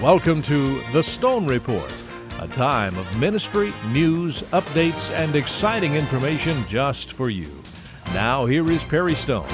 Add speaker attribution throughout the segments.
Speaker 1: Welcome to The Stone Report, a time of ministry, news, updates, and exciting information just for you. Now, here is Perry Stone.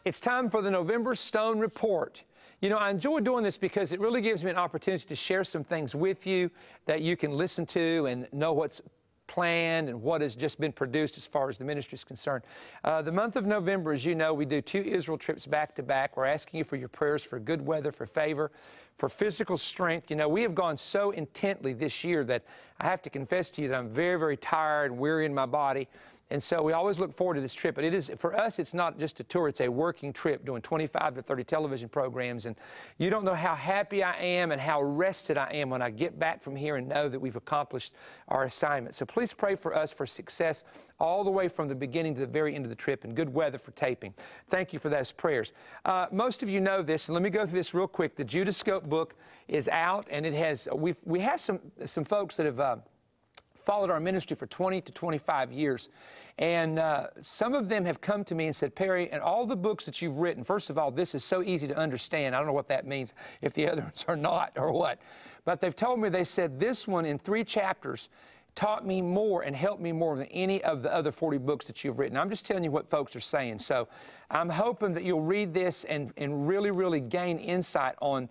Speaker 2: It's time for the November Stone Report. You know, I enjoy doing this because it really gives me an opportunity to share some things with you that you can listen to and know what's planned and what has just been produced as far as the ministry is concerned. The month of November, as you know, we do 2 Israel trips back to back. We're asking you for your prayers for good weather, for favor, for physical strength. You know, we have gone so intently this year that I have to confess to you that I'm very, very tired and weary in my body. And so we always look forward to this trip. But it is, for us, it's not just a tour, it's a working trip, doing 25 to 30 television programs. And you don't know how happy I am and how rested I am when I get back from here and know that we've accomplished our assignment. So please pray for us for success all the way from the beginning to the very end of the trip, and good weather for taping. Thank you for those prayers. Most of you know this, and let me go through this real quick. The Judas book is out, and it has, we have some folks that have followed our ministry for 20 to 25 years. And some of them have come to me and said, Perry, and all the books that you've written, first of all, this is so easy to understand. I don't know what that means, if the other ones are not or what. But they've told me, they said, this one in 3 chapters taught me more and helped me more than any of the other 40 books that you've written. I'm just telling you what folks are saying. So I'm hoping that you'll read this and really, really gain insight on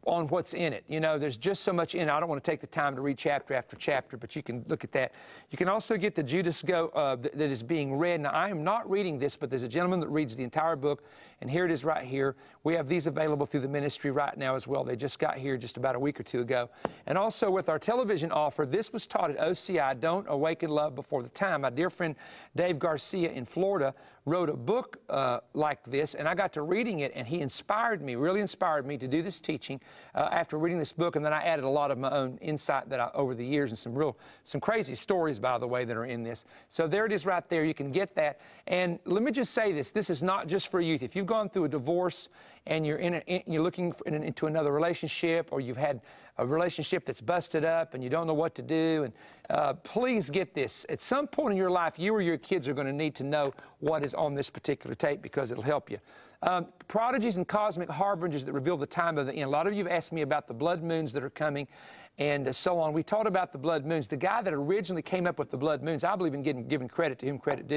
Speaker 2: what's in it. You know, there's just so much in it. I don't want to take the time to read chapter after chapter, but you can look at that. You can also get the Judas that is being read. Now, I am not reading this, but there's a gentleman that reads the entire book, and here it is right here. We have these available through the ministry right now as well. They just got here just about a week or 2 ago. And also with our television offer, this was taught at OCI, Don't Awaken Love Before the Time. My dear friend Dave Garcia in Florida wrote a book like this, and I got to reading it, and he inspired me, really inspired me to do this teaching after reading this book. And then I added a lot of my own insight that over the years, and some crazy stories, by the way, that are in this. So there it is right there. You can get that. And let me just say this. This is not just for youth. If you've gone through a divorce and you're looking into another relationship, or you've had a relationship that's busted up and you don't know what to do, and please get this. At some point in your life, you or your kids are going to need to know what is on this particular tape, because it'll help you. Prodigies and cosmic harbingers that reveal the time of the end. A lot of you have asked me about the blood moons that are coming and so on. We taught about the blood moons. The guy that originally came up with the blood moons, I believe in giving credit to whom credit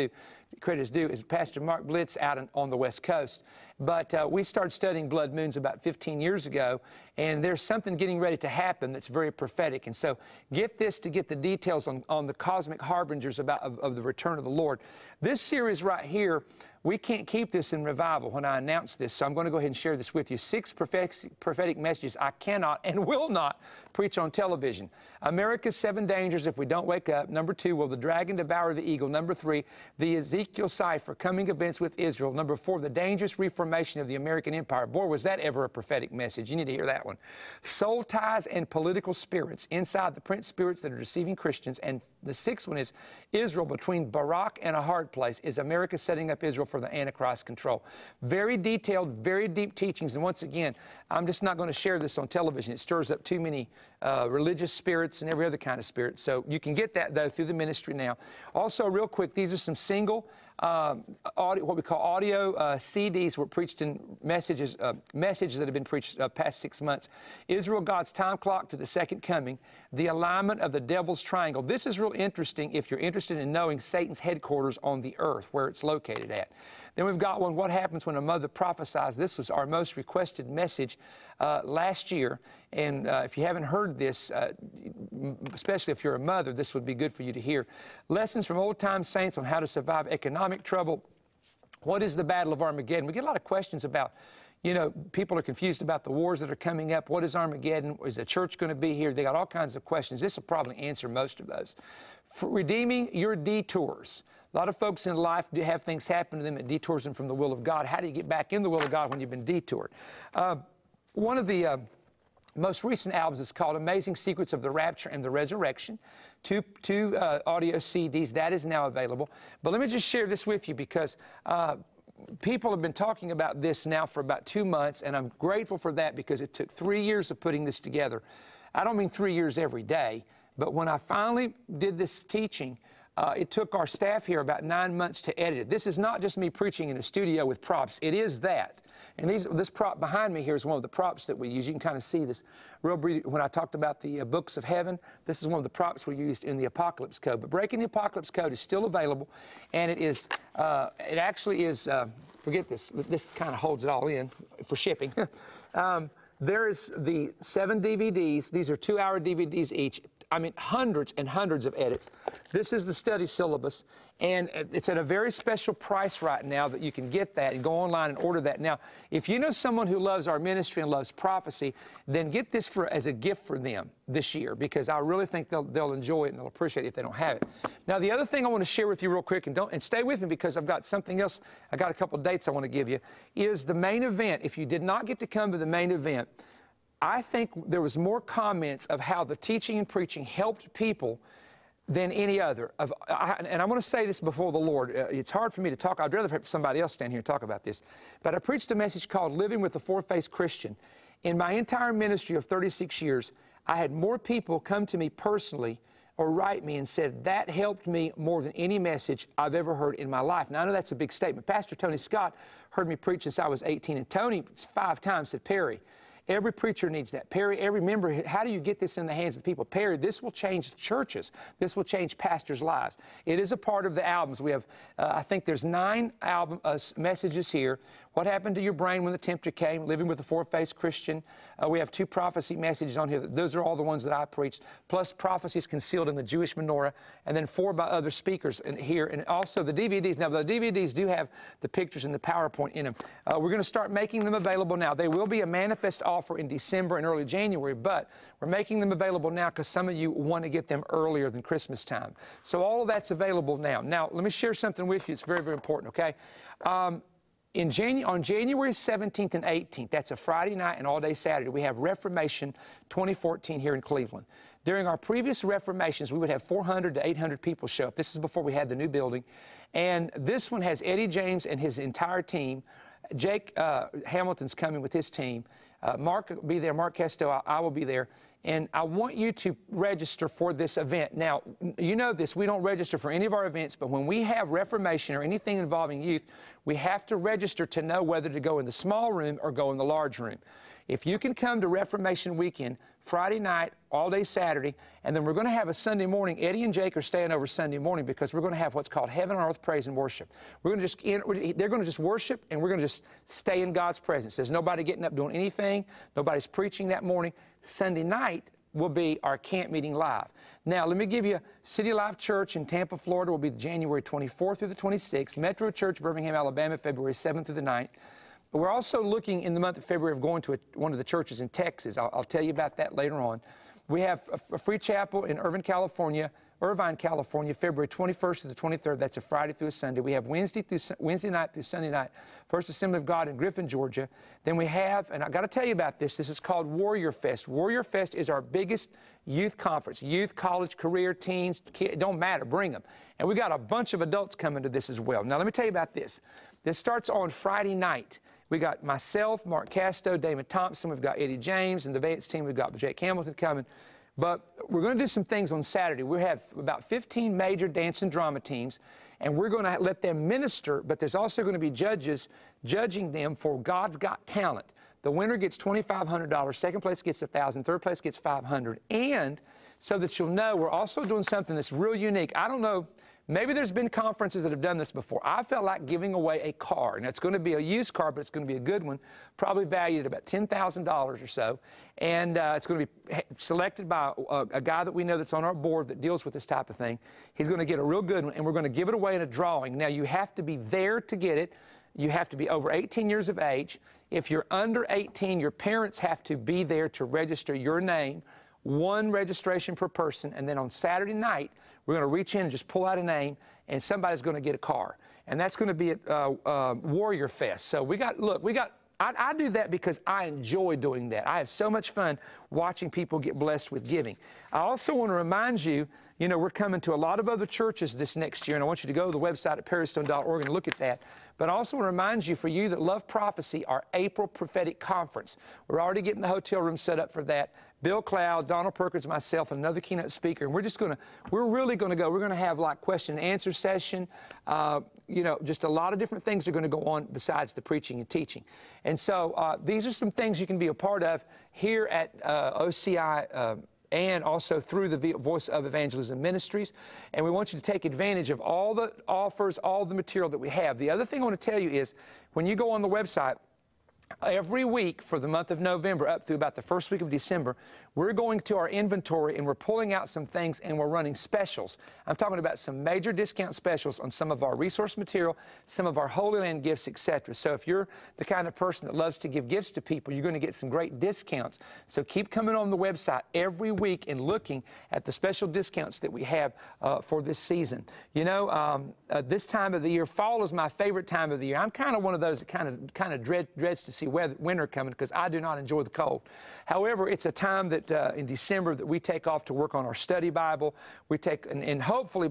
Speaker 2: is due, is Pastor Mark Blitz out on the West Coast. But we started studying blood moons about 15 years ago, and there's something getting ready to happen that's very prophetic. And so get this to get the details on the cosmic harbingers of the return of the Lord. This series right here, we can't keep this in revival when I announce this, so I'm going to go ahead and share this with you. 6 prophetic messages I cannot and will not preach on television. America's 7 dangers if we don't wake up. Number 2, will the dragon devour the eagle? Number 3, the Ezekiel cipher, coming events with Israel. Number 4, the dangerous reformation of the American empire. Boy, was that ever a prophetic message. You need to hear that one. Soul ties and political spirits, inside the prince spirits that are deceiving Christians. And the 6th one is Israel between Barak and a hard place. Is America setting up Israel for the Antichrist control? Very detailed, very deep teachings. And once again, I'm just not going to share this on television. It stirs up too many religious spirits and every other kind of spirit. So you can get that, though, through the ministry now. Also, real quick, these are some single audio, what we call audio CDs were preached in messages that have been preached past 6 months. Israel, God's time clock to the second coming. The alignment of the devil's triangle. This is real interesting if you're interested in knowing Satan's headquarters on the earth, where it's located at. Then we've got one, what happens when a mother prophesies. This was our most requested message last year. And if you haven't heard this, especially if you're a mother, this would be good for you to hear. Lessons from old-time saints on how to survive economic trouble. What is the Battle of Armageddon? We get a lot of questions about, you know, people are confused about the wars that are coming up. What is Armageddon? Is the church going to be here? They got all kinds of questions. This will probably answer most of those. For redeeming your detours. A lot of folks in life have things happen to them that detours them from the will of God. How do you get back in the will of God when you've been detoured? One of the most recent albums is called Amazing Secrets of the Rapture and the Resurrection. Two audio CDs. That is now available. But let me just share this with you, because people have been talking about this now for about 2 months, and I'm grateful for that, because it took 3 years of putting this together. I don't mean 3 years every day, but when I finally did this teaching, It took our staff here about 9 months to edit it. This is not just me preaching in a studio with props. It is that. And this prop behind me here is one of the props that we use. You can kind of see this real brief. When I talked about the books of heaven, this is one of the props we used in the Apocalypse Code. But Breaking the Apocalypse Code is still available, and it actually is, forget this, this kind of holds it all in for shipping. There is the 7 DVDs. These are 2-hour DVDs each. I mean, hundreds and hundreds of edits. This is the study syllabus, and it's at a very special price right now that you can get that and go online and order that. Now, if you know someone who loves our ministry and loves prophecy, then get this as a gift for them this year, because I really think they'll enjoy it and they'll appreciate it if they don't have it. Now, the other thing I want to share with you real quick, and stay with me because I've got something else, I got a couple of dates I want to give you, is the main event. If you did not get to come to the main event, I think there was more comments of how the teaching and preaching helped people than any other. And I want to say this before the Lord. It's hard for me to talk. I'd rather have somebody else stand here and talk about this. But I preached a message called Living with the Four-Faced Christian. In my entire ministry of 36 years, I had more people come to me personally or write me and said, that helped me more than any message I've ever heard in my life. Now, I know that's a big statement. Pastor Tony Scott heard me preach since I was 18, and Tony 5 times said, Perry, every preacher needs that. Perry, every member, how do you get this in the hands of the people? Perry, this will change churches. This will change pastors' lives. It is a part of the albums. We have, I think there's 9 album messages here. What happened to your brain when the tempter came? Living with the Four-Faced Christian. We have 2 prophecy messages on here. Those are all the ones that I preached, plus prophecies concealed in the Jewish menorah, and then 4 by other speakers here, and also the DVDs. Now, the DVDs do have the pictures and the PowerPoint in them. We're going to start making them available now. They will be a manifest offer in December and early January, but we're making them available now because some of you want to get them earlier than Christmas time. So all of that's available now. Now, let me share something with you. It's very, very important, okay? On January 17th and 18th, that's a Friday night and all day Saturday, we have Reformation 2014 here in Cleveland. During our previous Reformations, we would have 400 to 800 people show up. This is before we had the new building. And this one has Eddie James and his entire team. Jake Hamilton's coming with his team. Mark will be there. Mark Kesto, I will be there. And I want you to register for this event. Now, you know this, we don't register for any of our events, but when we have Reformation or anything involving youth, we have to register to know whether to go in the small room or go in the large room. If you can come to Reformation Weekend, Friday night, all day Saturday, and then we're going to have a Sunday morning. Eddie and Jake are staying over Sunday morning because we're going to have what's called Heaven on Earth Praise and Worship. We're going to they're going to just worship, and we're going to just stay in God's presence. There's nobody getting up doing anything. Nobody's preaching that morning. Sunday night will be our camp meeting live. Now, let me give you City Life Church in Tampa, Florida will be January 24th through the 26th. Metro Church, Birmingham, Alabama, February 7th through the 9th. We're also looking in the month of February of going to one of the churches in Texas. I'll tell you about that later on. We have a free chapel in Irvine, California, February 21st to the 23rd. That's a Friday through a Sunday. We have Wednesday night through Sunday night, First Assembly of God in Griffin, Georgia. Then we have, and I've got to tell you about this, this is called Warrior Fest. Warrior Fest is our biggest youth conference. Youth, college, career, teens, kids, it don't matter, bring them. And we got a bunch of adults coming to this as well. Now, let me tell you about this. This starts on Friday night. We got myself, Mark Casto, Damon Thompson. We've got Eddie James and the Vance team. We've got Jake Hamilton coming. But we're going to do some things on Saturday. We have about 15 major dance and drama teams, and we're going to let them minister, but there's also going to be judges judging them for God's Got Talent. The winner gets $2,500, second place gets $1,000, third place gets $500. And so that you'll know, we're also doing something that's real unique. I don't know, maybe there's been conferences that have done this before. I felt like giving away a car. Now, it's going to be a used car, but it's going to be a good one, probably valued at about $10,000 or so. And it's going to be selected by a guy that we know that's on our board that deals with this type of thing. He's going to get a real good one, and we're going to give it away in a drawing. Now, you have to be there to get it. You have to be over 18 years of age. If you're under 18, your parents have to be there to register your name. 1 registration per person, and then on Saturday night, we're going to reach in and just pull out a name, and somebody's going to get a car. And that's going to be at Warrior Fest. So I do that because I enjoy doing that. I have so much fun watching people get blessed with giving. I also want to remind you, we're coming to a lot of other churches this next year, and I want you to go to the website at perrystone.org and look at that. But I also want to remind you, for you that love prophecy, our April prophetic conference. We're already getting the hotel room set up for that. Bill Cloud, Donald Perkins, myself, and another keynote speaker. And we're really going to go. We're going to have like question and answer session. You know, just a lot of different things are going to go on besides the preaching and teaching. And so these are some things you can be a part of here at OCI and also through the Voice of Evangelism Ministries. And we want you to take advantage of all the offers, all the material that we have. The other thing I want to tell you is when you go on the website, every week for the month of November up through about the first week of December, we're going to our inventory and we're pulling out some things and we're running specials. I'm talking about some major discount specials on some of our resource material, some of our Holy Land gifts, etc. So if you're the kind of person that loves to give gifts to people, you're going to get some great discounts. So keep coming on the website every week and looking at the special discounts that we have for this season. You know, this time of the year, fall is my favorite time of the year. I'm kind of one of those that kind of dreads to see winter coming because I do not enjoy the cold. However, it's a time that in December that we take off to work on our study Bible. We take, and hopefully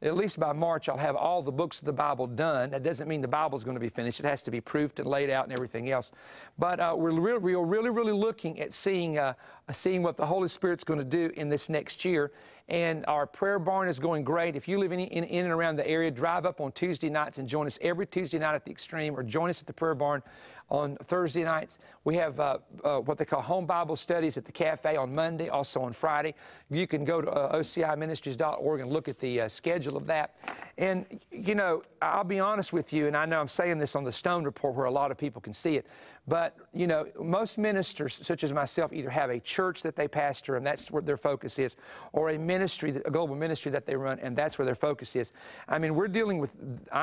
Speaker 2: at least by March, I'll have all the books of the Bible done. That doesn't mean the Bible's going to be finished. It has to be proofed and laid out and everything else. But we're really looking at seeing what the Holy Spirit's going to do in this next year. And our prayer barn is going great. If you live in and around the area, drive up on Tuesday nights and join us every Tuesday night at the Extreme, or join us at the prayer barn on Thursday nights. We have what they call home Bible studies at the cafe on Monday, also on Friday. You can go to ociministries.org and look at the schedule of that. And, you know, I'll be honest with you, and I know I'm saying this on the Stone Report where a lot of people can see it, but, you know, most ministers, such as myself, either have a church that they pastor, and that's where their focus is, or a ministry, a global ministry that they run, and that's where their focus is. I mean, I'm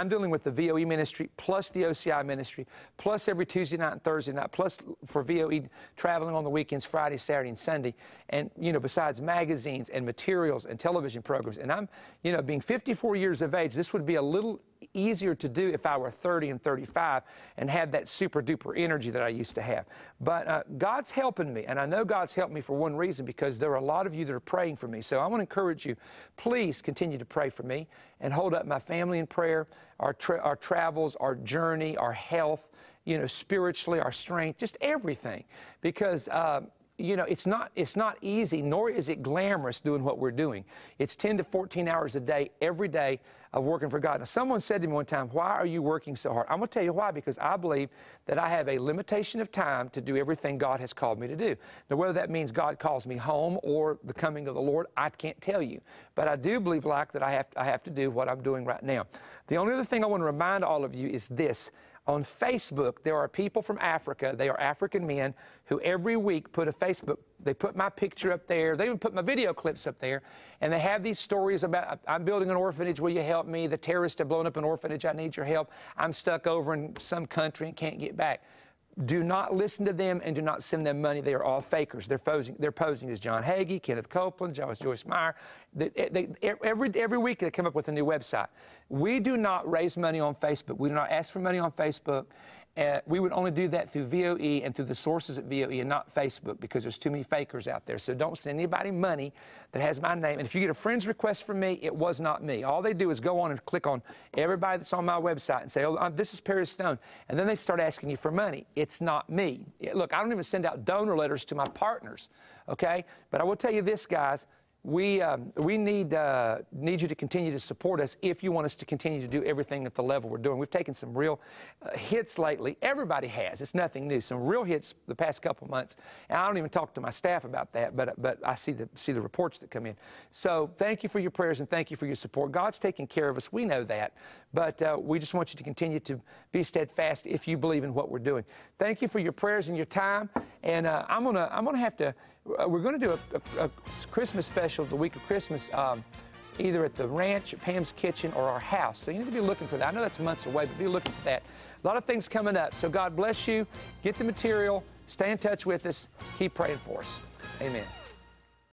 Speaker 2: dealing with the VOE ministry, plus the OCI ministry, plus every Tuesday night and Thursday night, plus for VOE traveling on the weekends, Friday, Saturday, and Sunday, and, you know, besides magazines and materials and television programs. And I'm, you know, being 54 years of age, this would be a little easier to do if I were 30 and 35 and had that super duper energy that I used to have. But God's helping me, and I know God's helped me for one reason, because there are a lot of you that are praying for me. So I want to encourage you, please continue to pray for me and hold up my family in prayer, our travels, our journey, our health, you know, spiritually, our strength, just everything. Because you know, it's not easy, nor is it glamorous doing what we're doing. It's 10 to 14 hours a day, every day of working for God. Now, someone said to me one time, why are you working so hard? I'm going to tell you why, because I believe that I have a limitation of time to do everything God has called me to do. Now, whether that means God calls me home or the coming of the Lord, I can't tell you. But I do believe, like, that I have to do what I'm doing right now. The only other thing I want to remind all of you is this. On Facebook, there are people from Africa, they are African men, who every week put they put my picture up there, they even put my video clips up there, and they have these stories about, I'm building an orphanage, will you help me? The terrorists have blown up an orphanage, I need your help. I'm stuck over in some country and can't get back. Do not listen to them and do not send them money. They are all fakers. They're posing as John Hagee, Kenneth Copeland, Joyce Meyer. Every week they come up with a new website. We do not raise money on Facebook. We do not ask for money on Facebook. We would only do that through VOE and through the sources at VOE and not Facebook, because there's too many fakers out there. So don't send anybody money that has my name. And if you get a friend's request from me, it was not me. All they do is go on and click on everybody that's on my website and say, oh, this is Perry Stone. And then they start asking you for money. It's not me. Look, I don't even send out donor letters to my partners, okay? But I will tell you this, guys. We need you to continue to support us if you want us to continue to do everything at the level we're doing. We've taken some real hits lately. Everybody has. It's nothing new. Some real hits the past couple months. And I don't even talk to my staff about that, but I see the reports that come in. So thank you for your prayers and thank you for your support. God's taking care of us. We know that. But we just want you to continue to be steadfast if you believe in what we're doing. Thank you for your prayers and your time. And I'm gonna have to. We're going to do a Christmas special the week of Christmas, either at the ranch, at Pam's Kitchen, or our house. So you need to be looking for that. I know that's months away, but be looking for that. A lot of things coming up. So God bless you. Get the material. Stay in touch with us. Keep praying for us. Amen.